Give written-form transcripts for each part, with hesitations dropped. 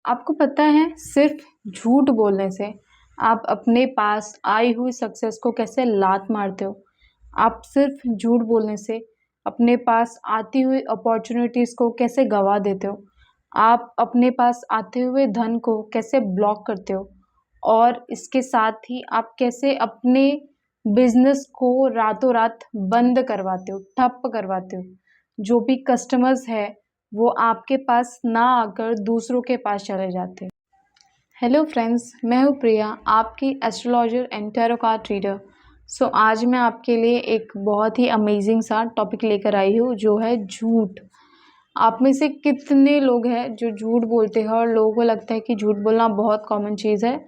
आपको पता है सिर्फ झूठ बोलने से आप अपने पास आई हुई सक्सेस को कैसे लात मारते हो। आप सिर्फ झूठ बोलने से अपने पास आती हुई अपॉर्चुनिटीज़ को कैसे गवा देते हो। आप अपने पास आते हुए धन को कैसे ब्लॉक करते हो और इसके साथ ही आप कैसे अपने बिजनेस को रातों रात बंद करवाते हो, ठप करवाते हो। जो भी कस्टमर्स है वो आपके पास ना आकर दूसरों के पास चले जाते हैं। हेलो फ्रेंड्स, मैं हूँ प्रिया, आपकी astrologer and tarot card reader. आज मैं आपके लिए एक बहुत ही अमेजिंग सा टॉपिक लेकर आई हूँ जो है झूठ। आप में से कितने लोग हैं जो झूठ बोलते हैं और लोगों को लगता है कि झूठ बोलना बहुत कॉमन चीज़ है।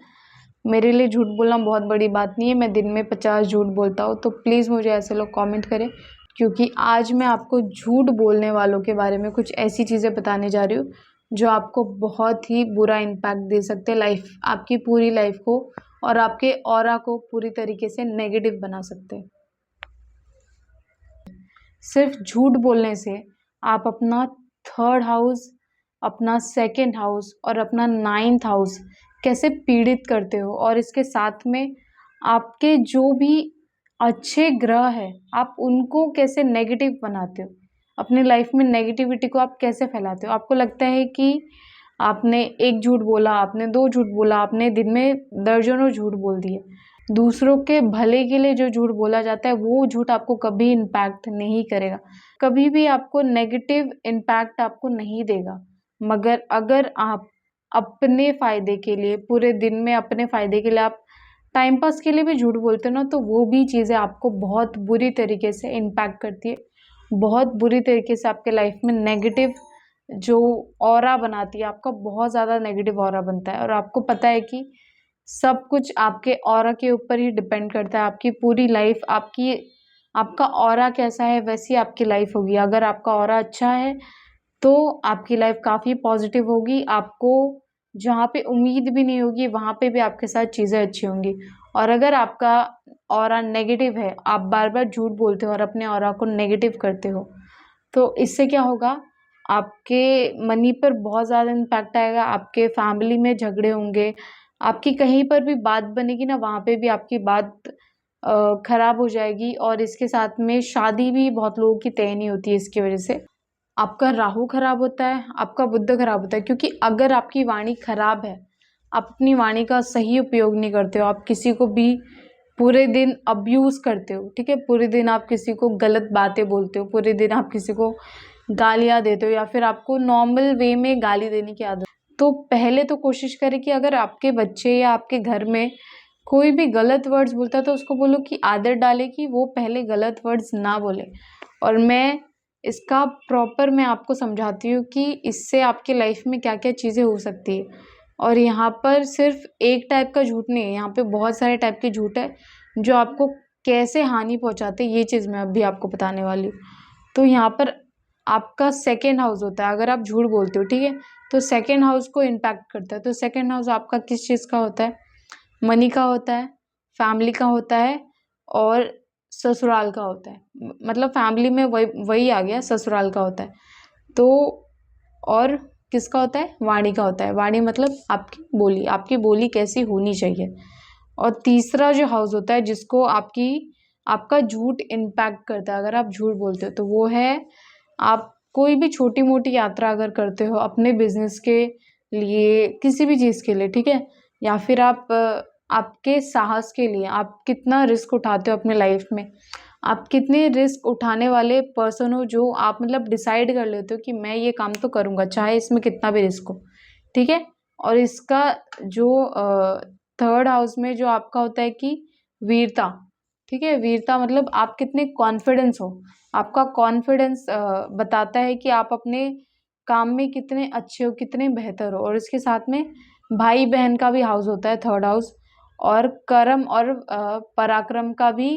मेरे लिए झूठ बोलना बहुत बड़ी बात नहीं है, मैं दिन में 50 झूठ बोलता हूँ। तो प्लीज़ मुझे ऐसे लोग कमेंट करें, क्योंकि आज मैं आपको झूठ बोलने वालों के बारे में कुछ ऐसी चीज़ें बताने जा रही हूँ जो आपको बहुत ही बुरा इम्पैक्ट दे सकते हैं लाइफ, आपकी पूरी लाइफ को, और आपके ऑरा को पूरी तरीके से नेगेटिव बना सकते हैं। सिर्फ झूठ बोलने से आप अपना थर्ड हाउस, अपना सेकंड हाउस और अपना नाइन्थ हाउस कैसे पीड़ित करते हो, और इसके साथ में आपके जो भी अच्छे ग्रह है आप उनको कैसे नेगेटिव बनाते हो। अपनी लाइफ में नेगेटिविटी को आप कैसे फैलाते हो। आपको लगता है कि आपने एक झूठ बोला, आपने दो झूठ बोला, आपने दिन में दर्जनों झूठ बोल दिए। दूसरों के भले के लिए जो झूठ बोला जाता है वो झूठ आपको कभी इम्पैक्ट नहीं करेगा, कभी भी आपको नेगेटिव इम्पैक्ट आपको नहीं देगा। मगर अगर आप अपने फ़ायदे के लिए पूरे दिन में अपने फ़ायदे के लिए आप टाइम पास के लिए भी झूठ बोलते हो ना, तो वो भी चीज़ें आपको बहुत बुरी तरीके से इम्पैक्ट करती है, बहुत बुरी तरीके से आपके लाइफ में नेगेटिव जो ऑरा बनाती है, आपका बहुत ज़्यादा नेगेटिव ऑरा बनता है। और आपको पता है कि सब कुछ आपके ऑरा के ऊपर ही डिपेंड करता है। आपकी पूरी लाइफ, आपका ऑरा कैसा है वैसी आपकी लाइफ होगी। अगर आपका ऑरा अच्छा है तो आपकी लाइफ काफ़ी पॉजिटिव होगी। आपको जहाँ पे उम्मीद भी नहीं होगी वहाँ पे भी आपके साथ चीज़ें अच्छी होंगी। और अगर आपका ऑरा नेगेटिव है, आप बार बार झूठ बोलते हो और अपने ऑरा को नेगेटिव करते हो, तो इससे क्या होगा, आपके मनी पर बहुत ज़्यादा इम्पैक्ट आएगा, आपके फैमिली में झगड़े होंगे, आपकी कहीं पर भी बात बनेगी ना वहाँ पे भी आपकी बात खराब हो जाएगी। और इसके साथ में शादी भी बहुत लोगों की तय नहीं होती है इसकी वजह से। आपका राहु खराब होता है, आपका बुध खराब होता है, क्योंकि अगर आपकी वाणी खराब है, आप अपनी वाणी का सही उपयोग नहीं करते हो, आप किसी को भी पूरे दिन अब्यूज़ करते हो, ठीक है, पूरे दिन आप किसी को गलत बातें बोलते हो, पूरे दिन आप किसी को गालियाँ देते हो, या फिर आपको नॉर्मल वे में गाली देने की आदत, तो पहले तो कोशिश करें कि अगर आपके बच्चे या आपके घर में कोई भी गलत वर्ड्स बोलता है तो उसको बोलो कि आदत डाले कि वो पहले गलत वर्ड्स ना बोले। और मैं इसका प्रॉपर मैं आपको समझाती हूँ कि इससे आपके लाइफ में क्या क्या चीज़ें हो सकती है। और यहाँ पर सिर्फ एक टाइप का झूठ नहीं है, यहाँ पे बहुत सारे टाइप के झूठ है जो आपको कैसे हानि पहुँचाते हैं, ये चीज़ मैं अभी आपको बताने वाली हूँ। तो यहाँ पर आपका सेकेंड हाउस होता है, अगर आप झूठ बोलते हो, ठीक है, तो सेकेंड हाउस को इम्पैक्ट करता है। तो सेकेंड हाउस आपका किस चीज़ का होता है, मनी का होता है, फैमिली का होता है और ससुराल का होता है। मतलब फैमिली में वही वही आ गया, ससुराल का होता है। तो और किसका होता है, वाणी का होता है। वाणी मतलब आपकी बोली कैसी होनी चाहिए। और तीसरा जो हाउस होता है जिसको आपका झूठ इम्पैक्ट करता है, अगर आप झूठ बोलते हो, तो वो है आप कोई भी छोटी मोटी यात्रा अगर करते हो अपने बिजनेस के लिए, किसी भी चीज़ के लिए, ठीक है, या फिर आपके साहस के लिए, आप कितना रिस्क उठाते हो अपने लाइफ में, आप कितने रिस्क उठाने वाले पर्सन हो, जो आप मतलब डिसाइड कर लेते हो कि मैं ये काम तो करूँगा चाहे इसमें कितना भी रिस्क हो, ठीक है। और इसका जो थर्ड हाउस में जो आपका होता है कि वीरता, ठीक है, वीरता मतलब आप कितने कॉन्फिडेंस हो, आपका कॉन्फिडेंस बताता है कि आप अपने काम में कितने अच्छे हो, कितने बेहतर हो। और इसके साथ में भाई बहन का भी हाउस होता है थर्ड हाउस, और कर्म और पराक्रम का भी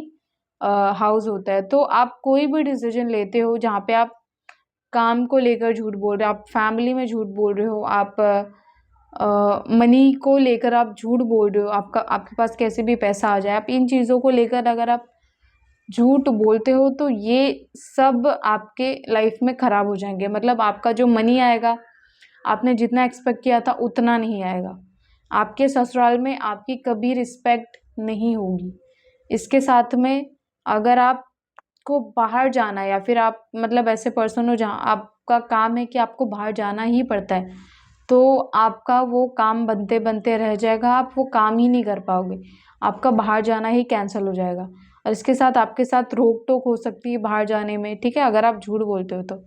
हाउस होता है। तो आप कोई भी डिसीजन लेते हो जहाँ पे आप काम को लेकर झूठ बोल रहे हो, आप फैमिली में झूठ बोल रहे हो, आप मनी को लेकर आप झूठ बोल रहे हो, आपके पास कैसे भी पैसा आ जाए, आप इन चीज़ों को लेकर अगर आप झूठ बोलते हो तो ये सब आपके लाइफ में ख़राब हो जाएंगे। मतलब आपका जो मनी आएगा, आपने जितना एक्सपेक्ट किया था उतना नहीं आएगा। आपके ससुराल में आपकी कभी रिस्पेक्ट नहीं होगी। इसके साथ में अगर आपको बाहर जाना है या फिर आप मतलब ऐसे पर्सन हो जहाँ आपका काम है कि आपको बाहर जाना ही पड़ता है, तो आपका वो काम बनते बनते रह जाएगा, आप वो काम ही नहीं कर पाओगे, आपका बाहर जाना ही कैंसिल हो जाएगा। और इसके साथ आपके साथ रोक टोक हो सकती है बाहर जाने में, ठीक है, अगर आप झूठ बोलते हो तो।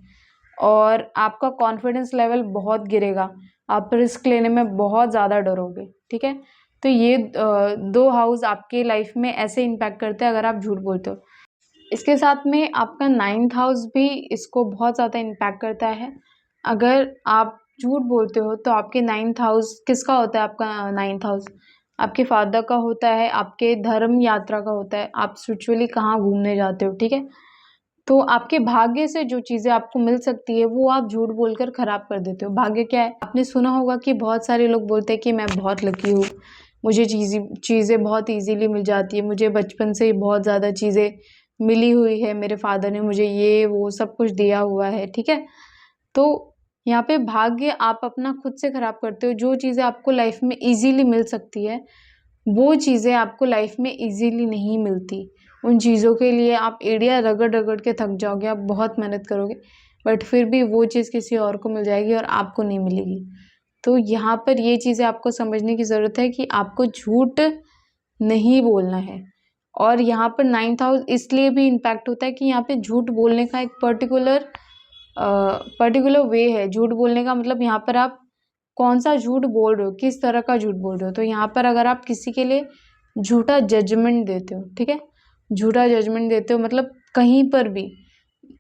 और आपका कॉन्फिडेंस लेवल बहुत गिरेगा, आप रिस्क लेने में बहुत ज़्यादा डरोगे, ठीक है। तो ये 2 हाउस आपके लाइफ में ऐसे इम्पैक्ट करते हैं अगर आप झूठ बोलते हो। इसके साथ में आपका 9th हाउस भी इसको बहुत ज़्यादा इम्पैक्ट करता है। अगर आप झूठ बोलते हो तो आपके 9th हाउस किसका होता है? आपका 9th हाउस आपके फादर का होता है, आपके धर्म यात्रा का होता है, आप स्पिरिचुअली कहाँ घूमने जाते हो, ठीक है। तो आपके भाग्य से जो चीज़ें आपको मिल सकती है वो आप झूठ बोलकर खराब कर देते हो। भाग्य क्या है? आपने सुना होगा कि बहुत सारे लोग बोलते हैं कि मैं बहुत लकी हूँ, मुझे चीज़ें बहुत इजीली मिल जाती है, मुझे बचपन से ही बहुत ज़्यादा चीज़ें मिली हुई है, मेरे फादर ने मुझे ये वो सब कुछ दिया हुआ है, ठीक है। तो यहाँ पे भाग्य आप अपना खुद से खराब करते हो। जो चीज़ें आपको लाइफ में इजीली मिल सकती है वो चीज़ें आपको लाइफ में इजीली नहीं मिलती। उन चीज़ों के लिए आप एड़ियाँ रगड़-रगड़ के थक जाओगे, आप बहुत मेहनत करोगे, बट फिर भी वो चीज़ किसी और को मिल जाएगी और आपको नहीं मिलेगी। तो यहाँ पर ये चीज़ें आपको समझने की ज़रूरत है कि आपको झूठ नहीं बोलना है। और यहाँ पर 9th हाउस इसलिए भी इम्पैक्ट होता है कि यहाँ पे झूठ बोलने का एक पर्टिकुलर वे है। झूठ बोलने का मतलब यहाँ पर आप कौन-सा झूठ बोल रहे हो, किस तरह का झूठ बोल रहे हो। तो यहाँ पर अगर आप किसी के लिए झूठा जजमेंट देते हो, ठीक है? झूठा जजमेंट देते हो मतलब कहीं पर भी,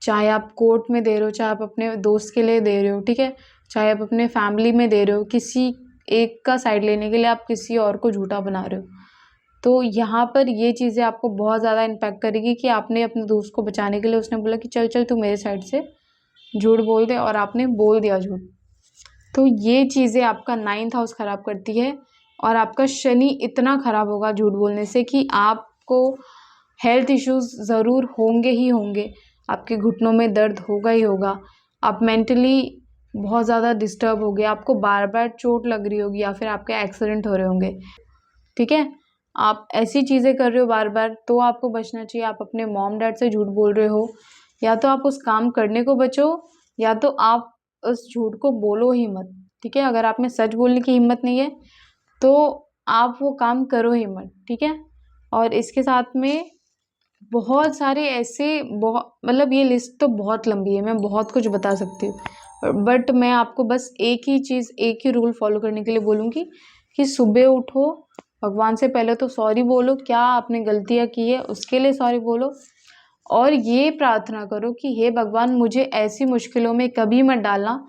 चाहे आप कोर्ट में दे रहे हो, चाहे आप अपने दोस्त के लिए दे रहे हो, ठीक है? चाहे आप अपने फैमिली में दे रहे हो, किसी एक का साइड लेने के लिए आप किसी और को झूठा बना रहे हो। तो यहाँ पर ये चीज़ें आपको बहुत ज़्यादा इम्पैक्ट करेगी कि आपने अपने दोस्त को बचाने के लिए उसने बोला कि चल चल तू मेरे साइड से झूठ बोल दे, और आपने बोल दिया झूठ। तो ये चीज़ें आपका 9th हाउस ख़राब करती है और आपका शनि इतना ख़राब होगा झूठ बोलने से कि आपको हेल्थ इश्यूज़ ज़रूर होंगे ही होंगे, आपके घुटनों में दर्द होगा ही होगा, आप मेंटली बहुत ज़्यादा डिस्टर्ब होगे, आपको बार बार चोट लग रही होगी या फिर आपके एक्सीडेंट हो रहे होंगे, ठीक है। आप ऐसी चीज़ें कर रहे हो बार बार तो आपको बचना चाहिए। आप अपने मॉम डैड से झूठ बोल रहे हो, या तो आप उस काम करने को बचो या तो आप उस झूठ को बोलो ही मत, ठीक है। अगर आप में सच बोलने की हिम्मत नहीं है तो आप वो काम करो ही मत, ठीक है। और इसके साथ में बहुत सारे ऐसे मतलब ये लिस्ट तो बहुत लंबी है, मैं बहुत कुछ बता सकती हूँ, बट मैं आपको बस एक ही चीज़, एक ही रूल फॉलो करने के लिए बोलूँगी कि सुबह उठो, भगवान से पहले तो सॉरी बोलो, क्या आपने गलतियाँ की है उसके लिए सॉरी बोलो, और ये प्रार्थना करो कि हे भगवान मुझे ऐसी मुश्किलों में कभी मत डालना।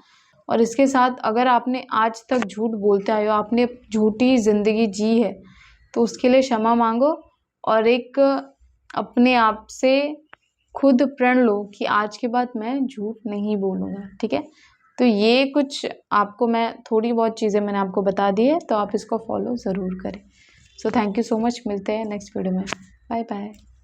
और इसके साथ अगर आपने आज तक झूठ बोलते आए हो, आपने झूठी ज़िंदगी जी है, तो उसके लिए क्षमा मांगो और एक अपने आप से खुद प्रण लो कि आज के बाद मैं झूठ नहीं बोलूँगा, ठीक है। तो ये कुछ आपको मैं थोड़ी बहुत चीज़ें मैंने आपको बता दी है, तो आप इसको फॉलो ज़रूर करें। So thank you so much, मिलते हैं नेक्स्ट वीडियो में। Bye bye.